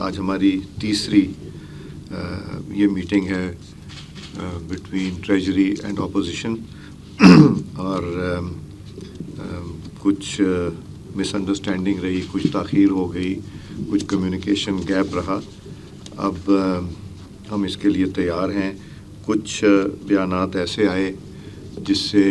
آج ہماری تیسری یہ میٹنگ ہے بٹوین ٹریجری اینڈ اپوزیشن اور کچھ مس انڈرسٹینڈنگ رہی، کچھ تاخیر ہو گئی، کچھ کمیونیکیشن گیپ رہا۔ اب ہم اس کے لیے تیار ہیں۔ کچھ بیانات ایسے آئے جس سے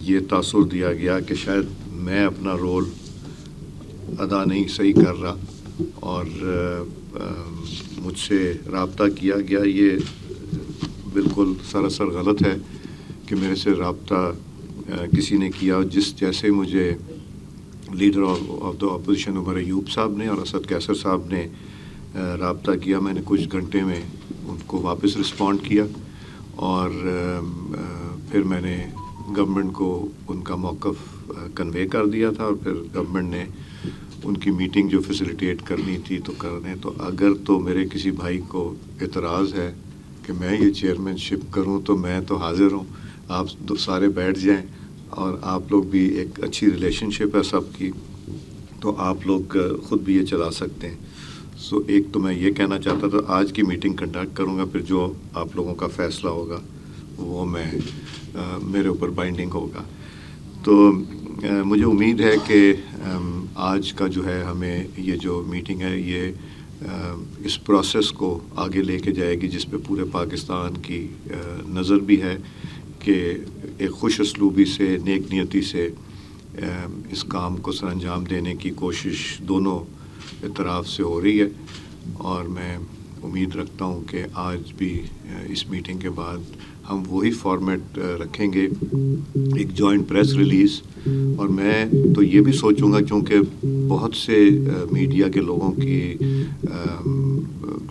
یہ تاثر دیا گیا کہ شاید میں اپنا رول ادا نہیں صحیح کر رہا اور مجھ سے رابطہ کیا گیا۔ یہ بالکل سراسر غلط ہے کہ میرے سے رابطہ کسی نے کیا جیسے مجھے leader of the opposition Omar Ayub صاحب نے اور اسد قیصر صاحب نے رابطہ کیا۔ میں نے کچھ گھنٹے میں ان کو واپس رسپونڈ کیا اور پھر میں نے گورنمنٹ کو ان کا موقف کنوے کر دیا تھا اور پھر گورنمنٹ نے ان کی میٹنگ جو فیسیلیٹیٹ کرنی تھی تو کرنے۔ تو اگر تو میرے کسی بھائی کو اعتراض ہے کہ میں یہ چیئرمین شپ کروں تو میں تو حاضر ہوں۔ آپ سارے بیٹھ جائیں اور آپ لوگ بھی، ایک اچھی ریلیشن شپ ہے سب کی، تو آپ لوگ خود بھی یہ چلا سکتے ہیں۔ ایک تو میں یہ کہنا چاہتا تھا، آج کی میٹنگ کنڈکٹ کروں گا، پھر جو آپ لوگوں کا فیصلہ ہوگا وہ میرے اوپر بائنڈنگ ہوگا۔ تو مجھے امید ہے کہ آج کا جو ہے ہمیں یہ جو میٹنگ ہے یہ اس پروسیس کو آگے لے کے جائے گی جس پہ پورے پاکستان کی نظر بھی ہے کہ ایک خوش اسلوبی سے، نیک نیتی سے اس کام کو سر انجام دینے کی کوشش دونوں اطراف سے ہو رہی ہے، اور میں امید رکھتا ہوں کہ آج بھی اس میٹنگ کے بعد ہم وہی فارمیٹ رکھیں گے، ایک جوائنٹ پریس ریلیز۔ اور میں تو یہ بھی سوچوں گا، کیونکہ بہت سے میڈیا کے لوگوں کی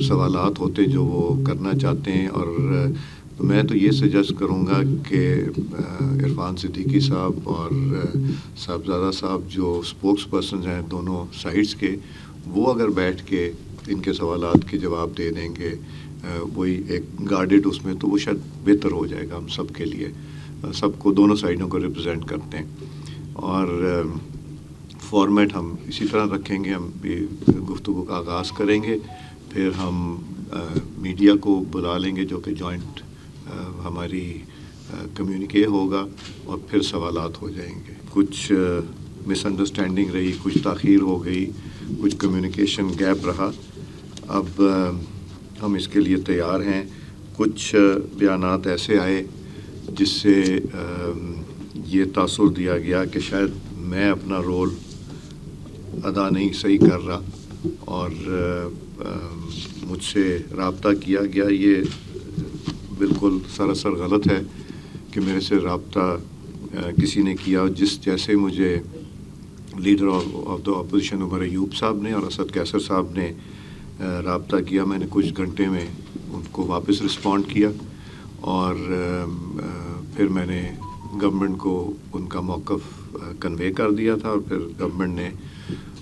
سوالات ہوتے جو وہ کرنا چاہتے ہیں، اور میں تو یہ سجیسٹ کروں گا کہ عرفان صدیقی صاحب اور صاحبزادہ صاحب جو اسپوکس پرسنز ہیں دونوں سائڈس کے، وہ اگر بیٹھ کے ان کے سوالات کے جواب دے دیں گے وہی ایک گارڈڈ اس میں، تو وہ شاید بہتر ہو جائے گا ہم سب کے لیے، سب کو، دونوں سائڈوں کو ریپرزینٹ کرتے ہیں۔ اور فارمیٹ ہم اسی طرح رکھیں گے، ہم بھی گفتگو کا آغاز کریں گے، پھر ہم میڈیا کو بلا لیں گے جو کہ جوائنٹ ہماری کمیونیکے ہوگا، اور پھر سوالات ہو جائیں گے۔ کچھ مس انڈرسٹینڈنگ رہی، کچھ تاخیر ہو گئی، کچھ کمیونیکیشن گیپ رہا۔ اب ہم اس کے لیے تیار ہیں۔ کچھ بیانات ایسے آئے جس سے یہ تاثر دیا گیا کہ شاید میں اپنا رول ادا نہیں صحیح کر رہا اور مجھ سے رابطہ کیا گیا۔ یہ بالکل سراسر غلط ہے کہ میرے سے رابطہ کسی نے کیا جیسے مجھے leader of the opposition Omar Ayub صاحب نے اور اسد قیصر صاحب نے رابطہ کیا۔ میں نے کچھ گھنٹے میں ان کو واپس رسپونڈ کیا اور پھر میں نے گورنمنٹ کو ان کا موقف کنوے کر دیا تھا اور پھر گورنمنٹ نے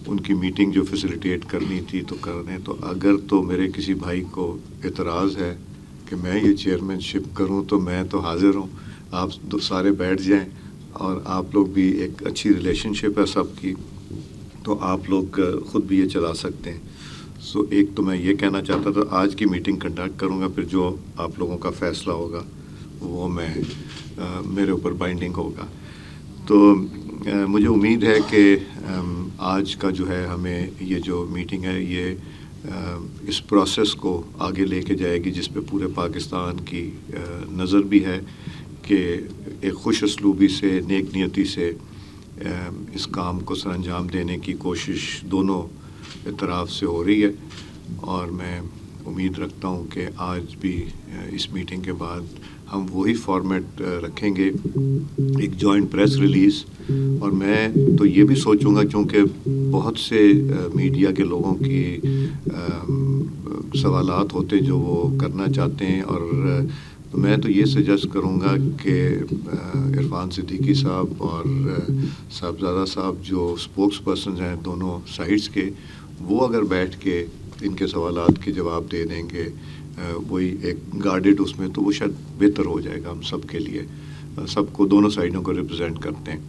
ان کی میٹنگ جو فیسیلیٹیٹ کرنی تھی تو کرنے۔ تو اگر تو میرے کسی بھائی کو اعتراض ہے کہ میں یہ چیئرمین شپ کروں تو میں تو حاضر ہوں۔ آپ سارے بیٹھ جائیں اور آپ لوگ بھی، ایک اچھی ریلیشن شپ ہے سب کی، تو آپ لوگ خود بھی یہ چلا سکتے ہیں۔ ایک تو میں یہ کہنا چاہتا تھا، آج کی میٹنگ کنڈکٹ کروں گا، پھر جو آپ لوگوں کا فیصلہ ہوگا وہ میرے اوپر بائنڈنگ ہوگا۔ تو مجھے امید ہے کہ آج کا جو ہے ہمیں یہ جو میٹنگ ہے یہ اس پروسیس کو آگے لے کے جائے گی جس پہ پورے پاکستان کی نظر بھی ہے کہ ایک خوش اسلوبی سے، نیک نیتی سے اس کام کو سر انجام دینے کی کوشش دونوں اطراف سے ہو رہی ہے، اور میں امید رکھتا ہوں کہ آج بھی اس میٹنگ کے بعد ہم وہی فارمیٹ رکھیں گے، ایک جوائنٹ پریس ریلیز۔ اور میں تو یہ بھی سوچوں گا، کیونکہ بہت سے میڈیا کے لوگوں کی سوالات ہوتے جو وہ کرنا چاہتے ہیں، اور میں تو یہ سجیسٹ کروں گا کہ عرفان صدیقی صاحب اور صاحبزادہ صاحب جو اسپوکس پرسنز ہیں دونوں سائڈس کے، وہ اگر بیٹھ کے ان کے سوالات کے جواب دے دیں گے وہی ایک گارڈڈ اس میں، تو وہ شاید بہتر ہو جائے گا ہم سب کے لیے، سب کو، دونوں سائڈوں کو ریپرزینٹ کرتے ہیں۔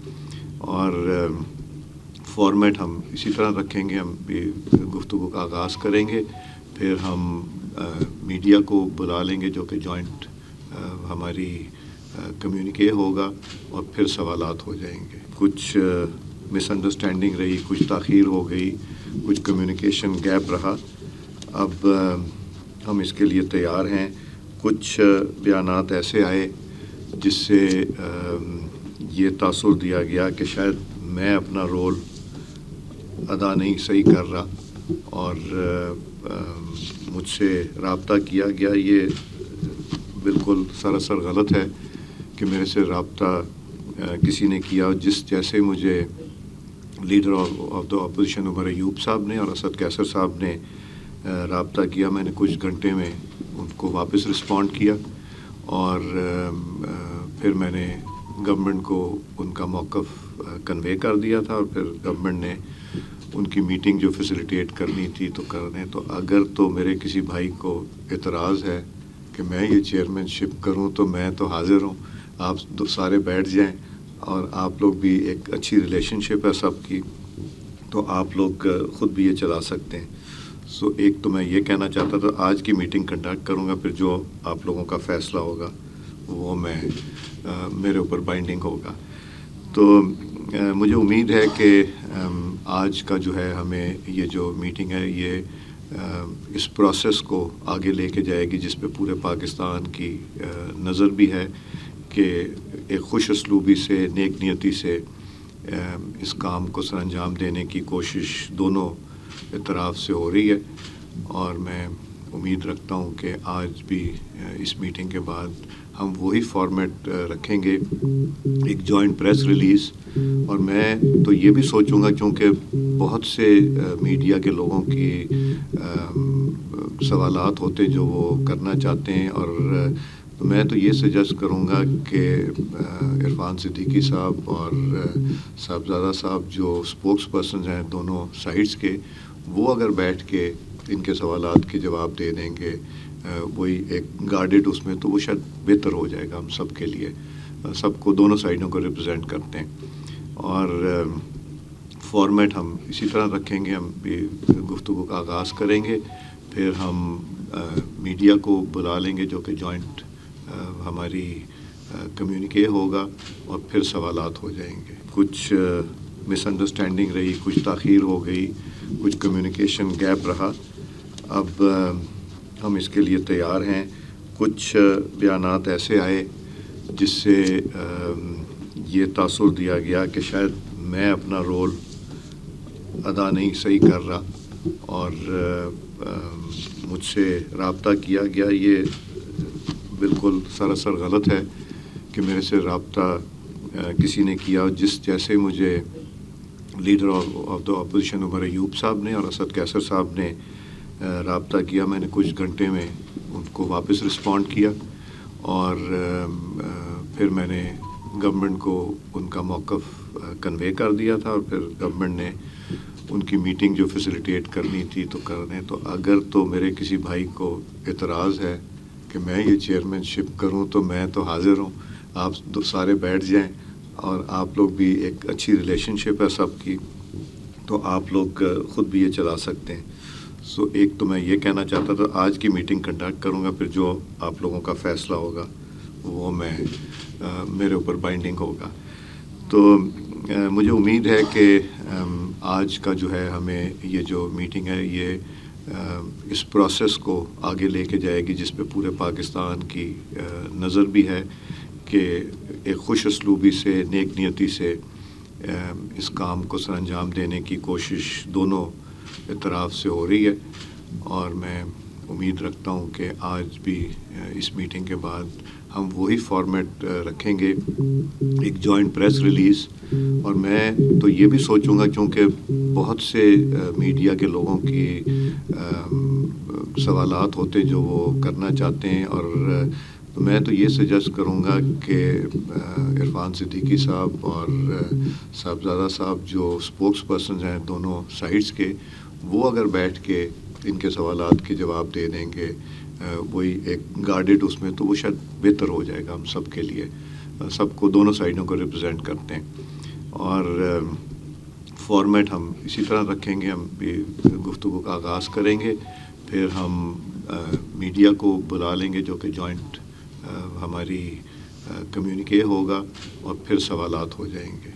اور فارمیٹ ہم اسی طرح رکھیں گے. ہم بھی گفتگو کا آغاز کریں گے, پھر ہم میڈیا کو بلا لیں گے جو کہ جوائنٹ ہماری کمیونیکے ہوگا, اور پھر سوالات ہو جائیں گے. کچھ مس انڈرسٹینڈنگ رہی, کچھ تاخیر ہو گئی, کچھ کمیونیکیشن گیپ رہا. اب ہم اس کے لیے تیار ہیں. کچھ بیانات ایسے آئے جس سے یہ تاثر دیا گیا کہ شاید میں اپنا رول ادا نہیں صحیح کر رہا, اور مجھ سے رابطہ کیا گیا. یہ بالکل سراسر غلط ہے کہ میرے سے رابطہ کسی نے کیا. جیسے مجھے leader of the opposition Omar Ayub صاحب نے اور اسد قیصر صاحب نے رابطہ کیا, میں نے کچھ گھنٹے میں ان کو واپس رسپونڈ کیا, اور پھر میں نے گورنمنٹ کو ان کا موقف کنوے کر دیا تھا, اور پھر گورنمنٹ نے ان کی میٹنگ جو فیسیلیٹیٹ کرنی تھی تو کرنے. تو اگر تو میرے کسی بھائی کو اعتراض ہے کہ میں یہ چیئرمین شپ کروں تو میں تو حاضر ہوں. آپ سارے بیٹھ جائیں, اور آپ لوگ بھی ایک اچھی ریلیشن شپ ہے سب کی, تو آپ لوگ خود بھی یہ چلا سکتے ہیں. ایک تو میں یہ کہنا چاہتا تھا, آج کی میٹنگ کنڈکٹ کروں گا, پھر جو آپ لوگوں کا فیصلہ ہوگا وہ میرے اوپر بائنڈنگ ہوگا. تو مجھے امید ہے کہ آج کا جو ہے ہمیں یہ جو میٹنگ ہے یہ اس پروسیس کو آگے لے کے جائے گی, جس پہ پورے پاکستان کی نظر بھی ہے کہ ایک خوش اسلوبی سے, نیک نیتی سے اس کام کو سر انجام دینے کی کوشش دونوں اطراف سے ہو رہی ہے. اور میں امید رکھتا ہوں کہ آج بھی اس میٹنگ کے بعد ہم وہی فارمیٹ رکھیں گے, ایک جوائنٹ پریس ریلیز. اور میں تو یہ بھی سوچوں گا, کیونکہ بہت سے میڈیا کے لوگوں کی سوالات ہوتے جو وہ کرنا چاہتے ہیں, اور میں تو یہ سجیسٹ کروں گا کہ عرفان صدیقی صاحب اور صاحبزادہ صاحب جو اسپوکس پرسنز ہیں دونوں سائڈس کے, وہ اگر بیٹھ کے ان کے سوالات کے جواب دے دیں گے وہی ایک گارڈڈ اس میں, تو وہ شاید بہتر ہو جائے گا ہم سب کے لیے. سب کو, دونوں سائڈوں کو ریپرزینٹ کرتے ہیں. اور فارمیٹ ہم اسی طرح رکھیں گے. ہم بھی گفتگو کا آغاز کریں گے, پھر ہم میڈیا کو بلا لیں گے جو کہ جوائنٹ ہماری کمیونیکے ہوگا, اور پھر سوالات ہو جائیں گے. کچھ مس انڈرسٹینڈنگ رہی, کچھ تاخیر ہو گئی, کچھ کمیونیکیشن گیپ رہا. اب ہم اس کے لیے تیار ہیں. کچھ بیانات ایسے آئے جس سے یہ تاثر دیا گیا کہ شاید میں اپنا رول ادا نہیں صحیح کر رہا, اور مجھ سے رابطہ کیا گیا. یہ بالکل سراسر غلط ہے کہ میرے سے رابطہ کسی نے کیا. جیسے مجھے leader of the opposition Omar Ayub صاحب نے اور اسد قیصر صاحب نے رابطہ کیا, میں نے کچھ گھنٹے میں ان کو واپس رسپونڈ کیا, اور پھر میں نے گورنمنٹ کو ان کا موقف کنوے کر دیا تھا, اور پھر گورنمنٹ نے ان کی میٹنگ جو فیسیلیٹیٹ کرنی تھی تو کرنے. تو اگر تو میرے کسی بھائی کو اعتراض ہے کہ میں یہ چیئرمین شپ کروں تو میں تو حاضر ہوں. آپ سارے بیٹھ جائیں, اور آپ لوگ بھی ایک اچھی ریلیشن شپ ہے سب کی, تو آپ لوگ خود بھی یہ چلا سکتے ہیں. ایک تو میں یہ کہنا چاہتا تھا, آج کی میٹنگ کنڈکٹ کروں گا, پھر جو آپ لوگوں کا فیصلہ ہوگا وہ میرے اوپر بائنڈنگ ہوگا. تو مجھے امید ہے کہ آج کا جو ہے ہمیں یہ جو میٹنگ ہے یہ اس پروسیس کو آگے لے کے جائے گی, جس پہ پورے پاکستان کی نظر بھی ہے کہ ایک خوش اسلوبی سے, نیک نیتی سے اس کام کو سر انجام دینے کی کوشش دونوں اطراف سے ہو رہی ہے. اور میں امید رکھتا ہوں کہ آج بھی اس میٹنگ کے بعد ہم وہی فارمیٹ رکھیں گے, ایک جوائنٹ پریس ریلیز. اور میں تو یہ بھی سوچوں گا, کیونکہ بہت سے میڈیا کے لوگوں کی سوالات ہوتے جو وہ کرنا چاہتے ہیں, اور میں تو یہ سجیسٹ کروں گا کہ عرفان صدیقی صاحب اور صاحبزادہ صاحب جو اسپوکس پرسنز ہیں دونوں سائڈس کے, وہ اگر بیٹھ کے ان کے سوالات کے جواب دے دیں گے وہی ایک گارڈڈ اس میں, تو وہ شاید بہتر ہو جائے گا ہم سب کے لیے. سب کو, دونوں سائڈوں کو ریپرزینٹ کرتے ہیں. اور فارمیٹ ہم اسی طرح رکھیں گے. ہم بھی گفتگو کا آغاز کریں گے, پھر ہم میڈیا کو بلا لیں گے جو کہ جوائنٹ ہماری کمیونیکے ہوگا, اور پھر سوالات ہو جائیں گے.